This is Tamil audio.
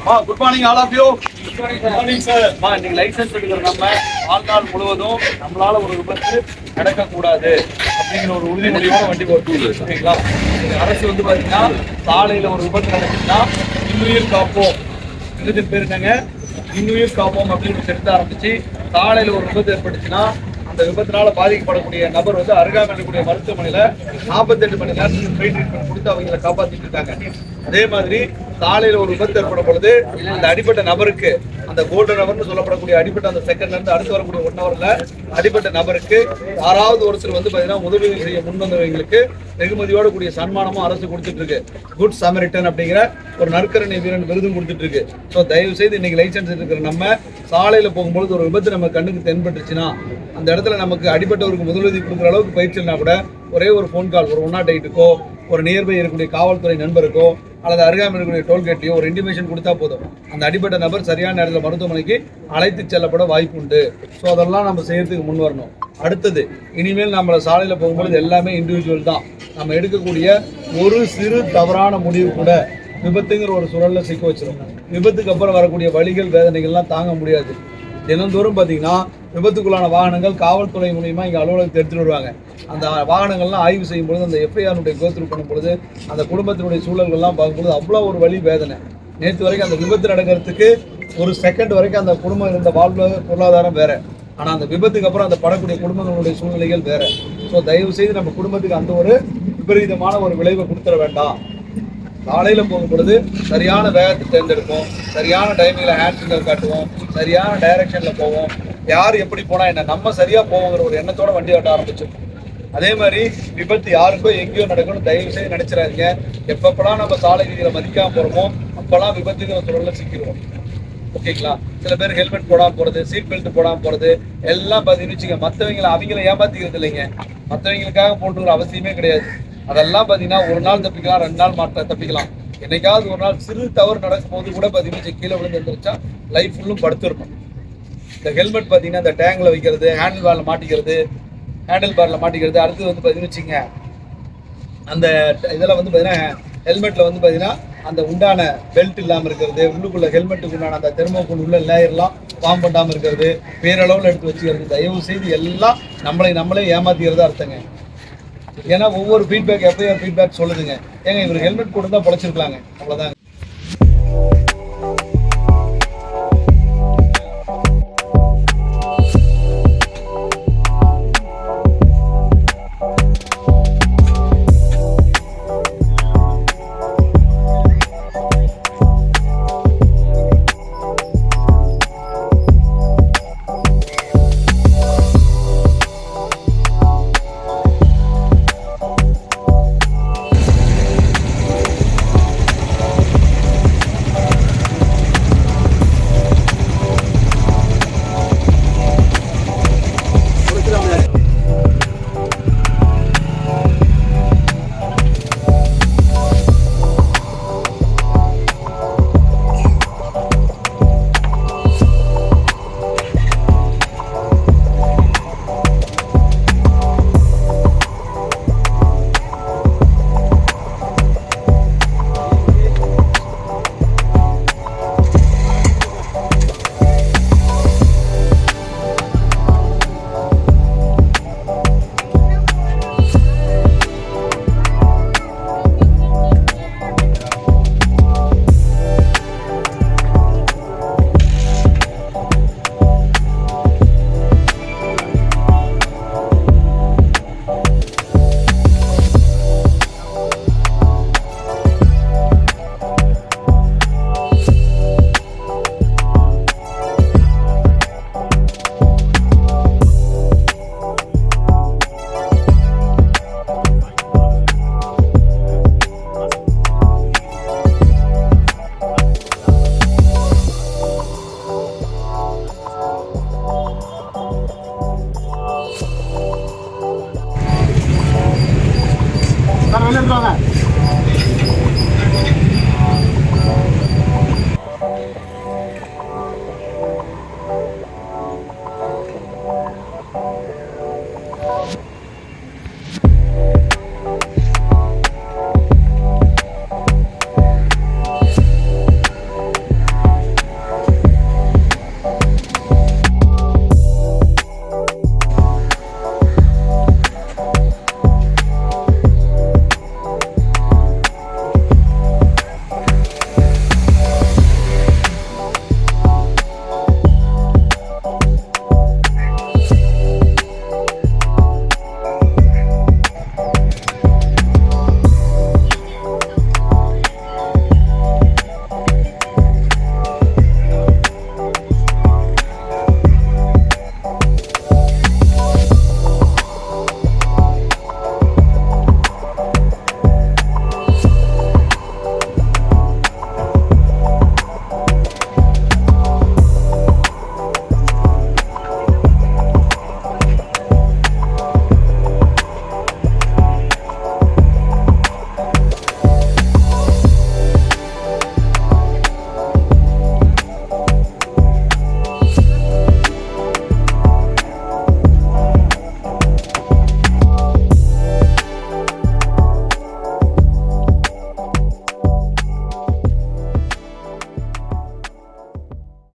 Good morning all of you. Good morning sir. இன்னைக்கு லைசன்ஸ் எடுக்கிற நம்ம வாழ்நாள் முழுவதும் நம்மளால ஒரு விபத்து நடக்கக்கூடாது அப்படிங்கிற ஒரு உறுதிமொழியோட வண்டி ஓட்டுவது. ஓகேங்களா? அரசு வந்து பாத்தீங்கன்னா சாலையில ஒரு விபத்து நடக்குதுன்னா இன்னுயிர் காப்போம், விருதின் பேர் என்னங்க, இன்னுயிர் காப்போம் அப்படின்னு எடுத்து ஆரம்பிச்சு சாலையில ஒரு விபத்து ஏற்பட்டுச்சுன்னா அந்த விபத்தினால பாதிக்கப்படக்கூடிய நபர் வந்து அருகாமையில் இருக்கக்கூடிய மருத்துவமனையில 48 மணி நேரத்துக்கு ஃப்ரீ ட்ரீட்மெண்ட் கொடுத்து அவங்களை காப்பாற்றிட்டு இருக்காங்க. அதே மாதிரி சாலையில ஒரு விபத்து ஏற்படும் பொழுது அந்த அடிப்பட்ட நபருக்கு, அந்த கோல்டன் நபர்னு சொல்லப்படக்கூடிய அடிப்பட்ட அந்த செகண்ட்ல இருந்து அடுத்து வரக்கூடிய 1 ஹவர்ல அடிப்பட்ட நபருக்கு யாராவது ஒருத்தர் வந்து பாத்தீங்கன்னா உதவி செய்ய முன் வந்தவங்களுக்கு வெகுமதியோட கூடிய சன்மானமும் அரசு கொடுத்துட்டு இருக்கு. குட் சமரிட்டன் அப்படிங்கிற ஒரு நற்கரணை வீரன் விருதும் கொடுத்துட்டு இருக்கு. ஸோ தயவு செய்து இன்னைக்கு லைசன்ஸ் இருக்கிற நம்ம சாலையில போகும்போது ஒரு விபத்து நம்ம கண்ணுக்கு தென்பட்டுச்சுன்னா அந்த இடத்துல நமக்கு அடிப்பட்டவருக்கு முதலுதவி கொடுக்குற அளவுக்கு பயிற்சினா கூட ஒரே ஒரு ஃபோன் கால், ஒரு 108க்கோ, ஒரு நியர்பை இருக்கக்கூடிய காவல்துறை நண்பருக்கோ அல்லது அருகாமல் இருக்கக்கூடிய டோல்கேட்லையோ ஒரு இன்டிமேஷன் கொடுத்தா போதும். அந்த அடிப்பட்ட நபர் சரியான நேரத்தில் மருத்துவமனைக்கு அழைத்து செல்லப்பட வாய்ப்பு உண்டு. ஸோ அதெல்லாம் நம்ம செய்யறதுக்கு முன் வரணும். அடுத்தது, இனிமேல் நம்ம சாலையில் போகும்போது எல்லாமே இண்டிவிஜுவல் தான். நம்ம எடுக்கக்கூடிய ஒரு சிறு தவறான முடிவு கூட விபத்துங்கிற ஒரு சூழலில் சிக்க வச்சிடும். விபத்துக்கு அப்புறம் வரக்கூடிய வலிகள் வேதனைகள்லாம் தாங்க முடியாது. தினந்தோறும் பார்த்தீங்கன்னா விபத்துக்குள்ளான வாகனங்கள் காவல்துறை மூலியமாக இங்கே அலுவலகத்தை எடுத்துகிட்டு வருவாங்க. அந்த வாகனங்கள்லாம் ஆய்வு செய்யும் பொழுது, அந்த எஃப்ஐஆருடைய கோத்ரூ பண்ணும் பொழுது, அந்த குடும்பத்தினுடைய சூழல்கள்லாம் பார்க்கும்போது அவ்வளோ ஒரு வலி வேதனை. நேற்று வரைக்கும் அந்த விபத்து நடக்கிறதுக்கு ஒரு செகண்ட் வரைக்கும் அந்த குடும்பம் இருந்த வாழ்வு பொருளாதாரம் வேற. ஆனால் அந்த விபத்துக்கு அப்புறம் அந்த படக்கூடிய குடும்பங்களுடைய சூழ்நிலைகள் வேற. ஸோ தயவு செய்து நம்ம குடும்பத்துக்கு அந்த ஒரு விபரீதமான ஒரு விளைவை கொடுத்துட வேண்டாம். காலையில் போகும் பொழுது சரியான வேகத்தை தேர்ந்தெடுப்போம், சரியான டைமிங்கில் ஹேண்ட் சிக்னல் காட்டுவோம், சரியான டைரக்ஷனில் போவோம். யார் எப்படி போனால் என்ன, நம்ம சரியாக போவோங்கிற ஒரு எண்ணத்தோட வண்டி ஓட்ட ஆரம்பிச்சிருக்கோம். அதே மாதிரி விபத்து யாருக்கோ எங்கேயோ நடக்கணும் தயவு செய்து நினைச்சிடாதீங்க. எப்பப்பெல்லாம் நம்ம சாலை விதிகளை மதிக்காம போகிறோமோ அப்போல்லாம் விபத்துங்கிற சூழலில் சிக்கிடுவோம். ஓகேங்களா? சில பேர் ஹெல்மெட் போடாமல் போகிறது, சீட் பெல்ட் போடாமல் போகிறது எல்லாம் பார்த்தீங்கன்னு வச்சுக்க, மற்றவங்களை அவங்கள ஏமாற்றிக்கிறது இல்லைங்க. மற்றவங்களுக்காக போட்டுக்கிற அவசியமே கிடையாது. அதெல்லாம் பார்த்தீங்கன்னா ஒரு நாள் தப்பிக்கலாம், 2 நாள் மாற்ற தப்பிக்கலாம். என்னைக்காவது ஒரு நாள் சிறு தவறு நடக்கும் போது கூட பார்த்தீங்கன்னா கீழே விழுந்து எழுந்திரிச்சா லைஃப் ஃபுல்லும் படுத்துருக்கும். இந்த ஹெல்மெட் பார்த்தீங்கன்னா இந்த டேங்கில் வைக்கிறது, ஹேண்டில் பாரில் மாட்டிக்கிறது, அடுத்து வந்து பார்த்தீங்கன்னு வச்சுங்க, அந்த இதில் வந்து பார்த்தீங்கன்னா ஹெல்மெட்டில் வந்து பார்த்தீங்கன்னா அந்த உண்டான பெல்ட் இல்லாமல் இருக்கிறது, உள்ளுக்குள்ள ஹெல்மெட்டுக்கு உண்டான அந்த தெர்மோகோல் உள்ள லேயர்லாம் ஃபார்ம் பண்ணாமல் இருக்கிறது, பேரளவில் எடுத்து வச்சுக்கிறது, தயவு செய்து எல்லாம் நம்மளே ஏமாத்திக்கிறதா அர்த்தங்க. ஏன்னா ஒவ்வொரு ஃபீட்பேக் எஃப்ஐஆர் ஃபீட்பேக் சொல்லுதுங்க, ஏங்க இவர் ஹெல்மெட் போட்டு தான் பொழைச்சிருக்கலாங்க, அவ்வளோதாங்க.